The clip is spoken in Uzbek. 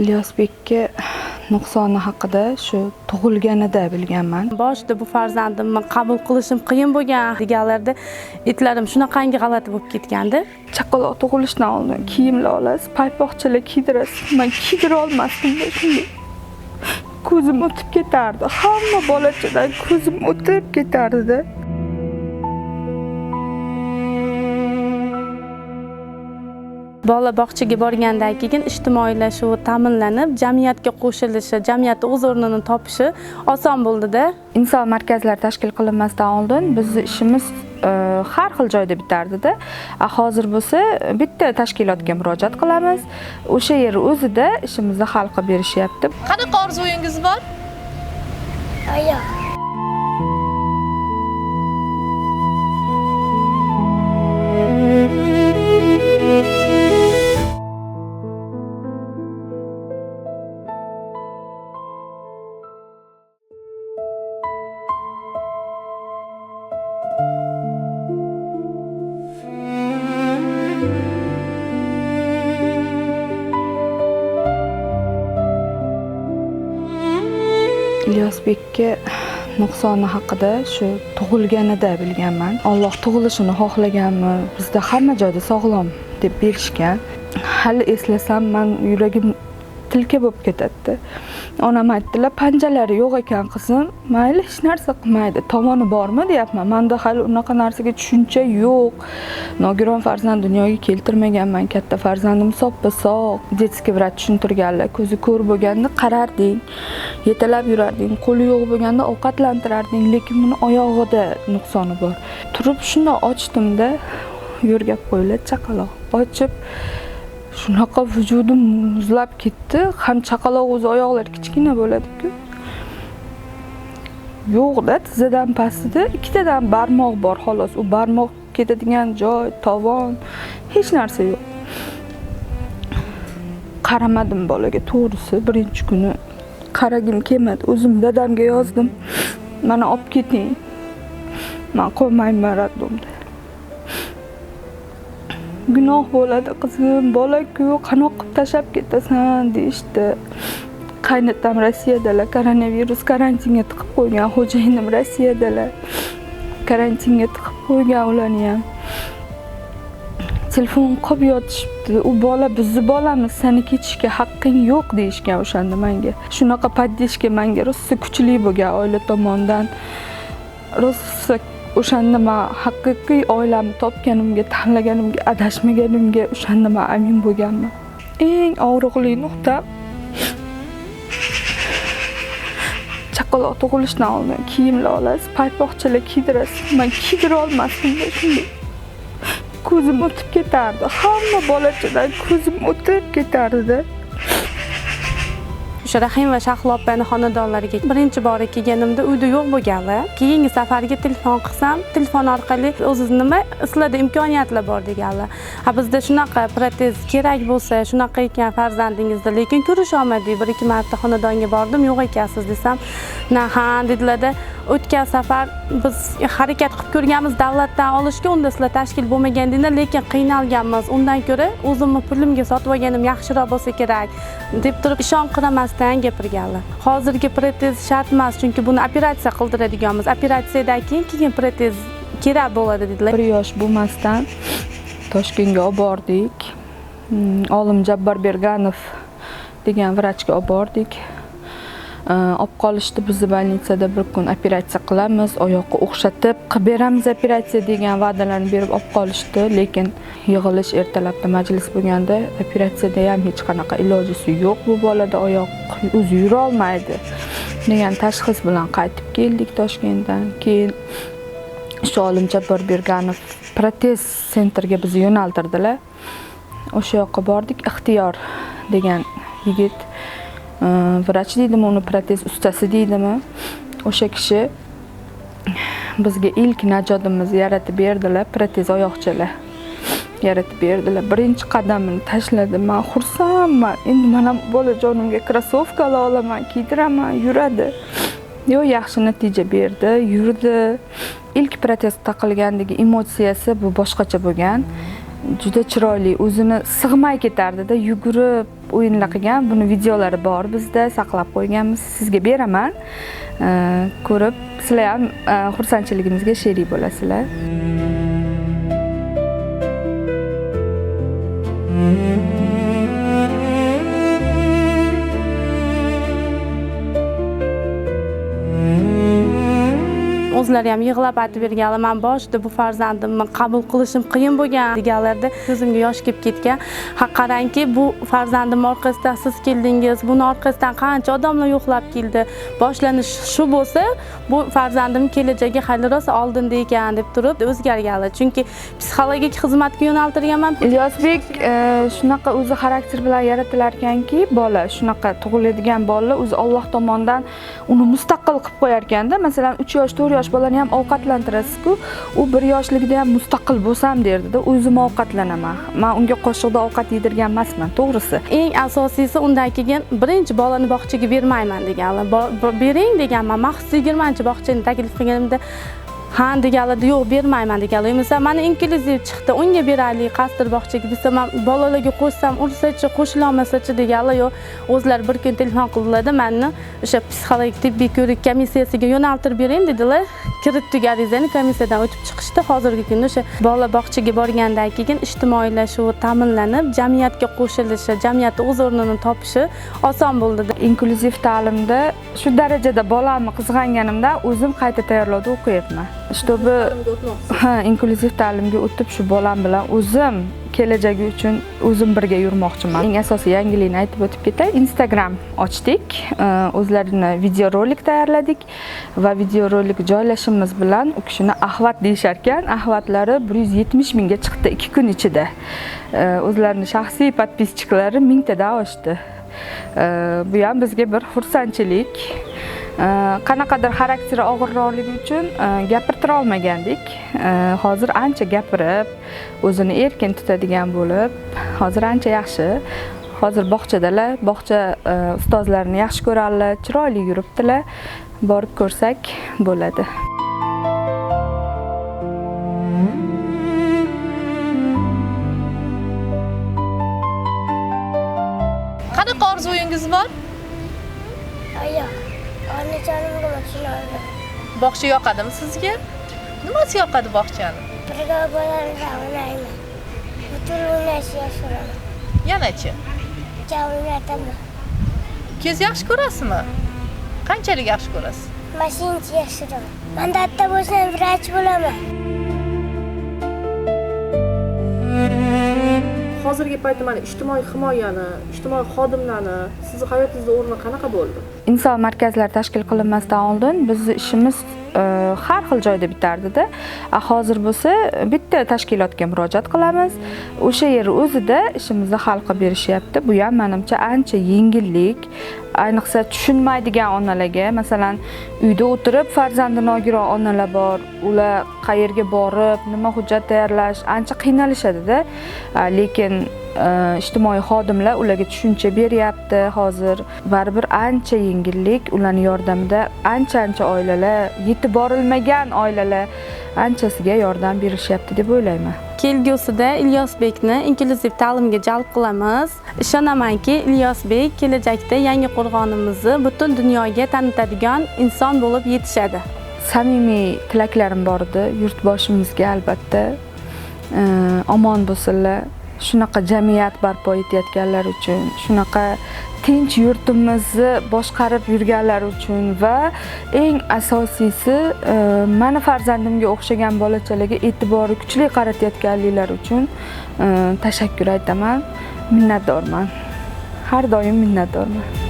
Ilyosbekka nuqsoni haqida shu tug'ilganida bilganman. Boshida bu farzandimni qabul qilishim qiyin bo'lgan deganlarda itlarim shunaqangi g'alati bo'lib ketgandi. Chaqaloq tug'ilishdan oldin kiyimlar olasiz, paypoqchalar kiydirasiz. Men kiydira olmasdim shunday. Ko'zim o'tib ketardi. Hamma bolachadan ko'zim o'tib ketardi-da. Bola bog'chaga borgandan keyin ijtimoiylashuv ta'minlanib, jamiyatga qo'shilishi, jamiyatda o'z o'rnini topishi oson bo'ldi-da. Inson markazlari tashkil qilinmasdan oldin bizning ishimiz har xil joyda bitardi-da. Hozir bo'lsa bitta tashkilotga murojaat qilamiz. O'sha yer o'zida ishimizni hal qilib berishyapti. Qanaqa orzuyingiz bor? Oyoq. Ilyosbekka nuqsoni haqida shu tug'ilganida bilganman. Alloh tug'ilishini xohlaganmi, bizda hamma joyda sog'lom deb berishgan. Hali eslasam men yuragim tilka bo'lib ketadi. Onam aytdilar, panjalari yo'q ekan qizim, mayli hech narsa qilmaydi. Tovoni bormi deyapman. Menda hali unaqa narsaga tushuncha yo'q. Nogiron farzand dunyoga keltirmaganman. Katta farzandim soppa-sog'. Detskiy vrach tushuntirganlar. Ko'zi ko'r bo'lganda qararding, yetalab yurarding, qo'li yo'q bo'lganda ovqatlantirarding, lekin buni oyog'ida nuqsoni bor. Turib shunday ochdimda, yo'rgab qo'yiladi chaqaloq. Ochib shunaqa vujudim muzlab ketdi. Ham chaqaloq o'z oyoqlari kichkina bo'ladi-ku. Yo'q-da, tizidan pastida ikkitadan barmoq bor xolos. U barmoq ketadigan joy, tovon, hech narsa yo'q. Qaramadim bolaga, to'g'risi, birinchi kuni qaragim kelmadi. O'zim dadamga yozdim. Mana olib keting. Men qo'ymayman raddomda. Gunoh bo'ladi qizim, bola-ku, qanoq qilib tashab ketasan deyishdi. Qaynatam Rossiyadalar, koronavirus karantinga tiqib qo'ygan, xo'jayinim Rossiyadalar. Karantinga tiqib qo'ygan ularni ham. Telefon qilib yotishibdi. U bola bizni bolamiz, seni ketishga haqqing yo'q deyishgan o'shanda menga. Shunaqa poddeshka menga rosa kuchli bo'lgan oila tomonidan. Rosa o'shanda men haqiqiy oilamni topganimga, tanlaganimga, adashmaganimga o'shanda men amin bo'lganman. Eng og'riqli nuqta chaqaloq tug'ilishdan oldin kiyimlar olasiz, paypoqchalar kiydirasiz. Men kiydira olmasdim shunday. Ko'zim o'tib ketardi. Hamma bolachadan ko'zim o'tib ketardi-da. O'sha Rahim va Shahlo opani xonadonlariga birinchi bora kelganimda uyda yo'q bo'lganlar. Keyingi safarga telefon qilsam, telefon orqali o'ziz nima sizlarda imkoniyatlar bor deganlar. Ha bizda shunaqa protez kerak bo'lsa, shunaqa ekan farzandingizda, lekin ko'risha olmadik. 1-2 marta xonadonga bordim, yo'q ekansiz desam, "Ha" dedilar-da. O'tgan safar biz harakat qilib ko'rganmiz davlatdan olishga, unda sizlar tashkil bo'lmagandinglar, lekin qiynalganmiz. Undan ko'ra o'zimni pulimga sotib olganim yaxshiroq bo'lsa kerak deb turib ishonqiramasdan gapirganlar. Hozirgi protez shart emas, chunki buni operatsiya qildiradiganmiz. Operatsiyadan keyin protez kerak bo'ladi dedilar. 1 yosh bo'lmasdan Toshkentga olib bordik. Olim Jabbar Berganov degan vrachga olib bordik. Olib qolishdi, bizni больницada bir kun operatsiya qilamiz, oyoqqa o'xshatib qilib beramiz operatsiya degan va'dalarni berib olib qolishdi, lekin yig'ilish ertalabda majlis bo'lganda operatsiyada ham hech qanaqa ilojisi yo'q, bu bolada oyoq o'zi yura olmaydi degan tashxis bilan qaytib keldik Toshkentdan. Keyin shu Olim Jabbar Berganov protez sentrga bizni yo'naltirdilar. O'sha yoqqa bordik. Ixtiyor degan yigit, vrach deydimi, uni protez ustasi deydimi, o'sha kishi bizga ilk najotimizni yaratib berdilar, protez oyoqchalar yaratib berdilar. Birinchi qadamini tashladim. Men xursandman. Endi men ham bolajonimga krossovkalar olaman, kiydiraman, yuradi. Yaxshi natija berdi, yurdi. İlk protez taqilgandagi emotsiyasi bu boshqacha bo'lgan. Juda chiroyli, o'zini sig'may ketardi-da, yugurib, o'yinlar qilgan. Buni videolari bor bizda, saqlab qo'yganmiz. Sizga beraman. Ko'rib, sizlar ham xursandchiligimizga sherik bo'lasizlar. O'zlari ham yig'lab aytib berganlar, men boshida bu farzandimni qabul qilishim qiyin bo'lgan deganlarda ko'zimga yosh kelib ketgan. Ha qarangki, bu farzandim orqasidan siz keldingiz, buni orqasidan qancha odamlar yo'qlab keldi. Boshlanish shu bo'lsa, bu farzandim kelajagi hali rosa oldinda ekan deb turib o'zgarganlar. Chunki psixologik xizmatga yo'naltirganman. Ilyosbek shunaqa o'zi xarakter bilan yaratilar ekanki, bola shunaqa tug'iladigan bolalar o'zi Alloh tomonidan uni mustaqil qilib qo'yar ekanda. Masalan, 3 yosh, 4 yosh bolani ham ovqatlantirasiz-ku, u 1 yoshligida ham mustaqil bo'lsam derdi-da, o'zim ovqatlanaman. Men unga qo'shiqda ovqat yedirgan emasman, to'g'risi. Eng asosiysi undan keyin birinchi bolani bog'chaga bermayman deganlar. Bering deganman. Maxsus 20-bog'chani taklif qilganimda ha deganlarda yo'q bermayman deganlar. Mesela mana inklyuziv chiqdi, unga beraylik qaysidir bog'chaga desam, bolalarga qo'shsam ursachi, qo'shila olmasachi deganlar, yo'q. O'zlari bir kun telefon qildilar, meni o'sha psixologik tibbiy ko'rik komissiyasiga yo'naltirib bering dedilar. Kiritdik arizani, komissiyadan o'tib chiqishdi. Hozirgi kunda o'sha bola bog'chaga borgandan keyin ijtimoiylashuvi ta'minlanib, jamiyatga qo'shilishi, jamiyatda o'z o'rnini topishi oson bo'ldi. Inklyuziv ta'limda shu darajada bolamni qizg'anganimda o'zim qayta tayyorlovda o'qiyapman. Чтобы inklyuziv ta'limga o'tib shu bolam bilan o'zim kelajagi uchun o'zim birga yurmoqchiman. Eng asosiy yangilikni aytib o'tib ketay. Instagram ochdik. O'zlarini videorolik tayyorladik va videorolik joylashimiz bilan u kishini ahvat deyishar ekan. Ahvatlari 170 mingga chiqdi 2 kun ichida. O'zlarining shaxsiy podpischiklari 1000 tadan oshdi. Bu ham bizga bir xursandchilik. Qanaqadir xarakteri og'irroqligi uchun gapirtira olmagandik. Hozir ancha gapirib, o'zini erkin tutadigan bo'lib, hozir ancha yaxshi. Hozir bog'chadalar, bog'cha ustozlarini yaxshi ko'radilar, chiroyli yuribdilar. Borib ko'rsak bo'ladi. Qanaqa orzuyingiz bor? Aya. Onajonimga mashina oldi. Bog'cha yoqadimi sizga? Nimasi yoqadi bog'chani? Birga bolalarga o'ynayman. Butun o'ynashni yaxshi ko'raman. Yanachi? O'ynataman. Ukangiz yaxshi ko'rasizmi? Qanchalik yaxshi ko'rasiz? Mashinchi yaxshi ko'raman. Men katta bo'lsam vrach bo'laman. Hozirgi paytda mana ijtimoiy himoyani, ijtimoiy xodimlarni sizning hayotingizda o'rni qanaqa bo'ldi? Inson markazlari tashkil qilinmasdan oldin bizning ishimiz har xil joyda bitardi-da. Hozir bo'lsa bitta tashkilotga murojaat qilamiz. O'sha yer o'zida ishimizni hal qilib berishyapti. Bu ham menimcha ancha yengillik. Ayniqsa tushunmaydigan onalarga, masalan, uyda o'tirib farzandi nogiron onalar bor. Ular qayerga borib, nima hujjat tayyorlash ancha qiynalishadi-da. Lekin ijtimoiy xodimlar ularga tushuncha beryapti. Hozir baribir ancha yengillik, ularning yordamida ancha oilalar, yetib borilmagan oilalar anchasiga yordam berishyapti deb o'ylayman. Kelgusida Ilyosbekni inklyuziv ta'limga jalb qilamiz. Ishonamanki, Ilyosbek kelajakda yangi qo'rg'onimizni butun dunyoga tanitadigan inson bo'lib yetishadi. Samimiy tilaklarim bor edi yurtboshimizga albatta. Omon bo'lsinlar. Shunaqa jamiyat barpo etayotganlar uchun, shunaqa tinch yurtimizni boshqarib yurganlar uchun va eng asosiysi mana farzandimga o'xshagan bolachalarga e'tibori kuchli qaratayotganliklari uchun tashakkur aytaman. Minnatdorman. Har doim minnatdorman.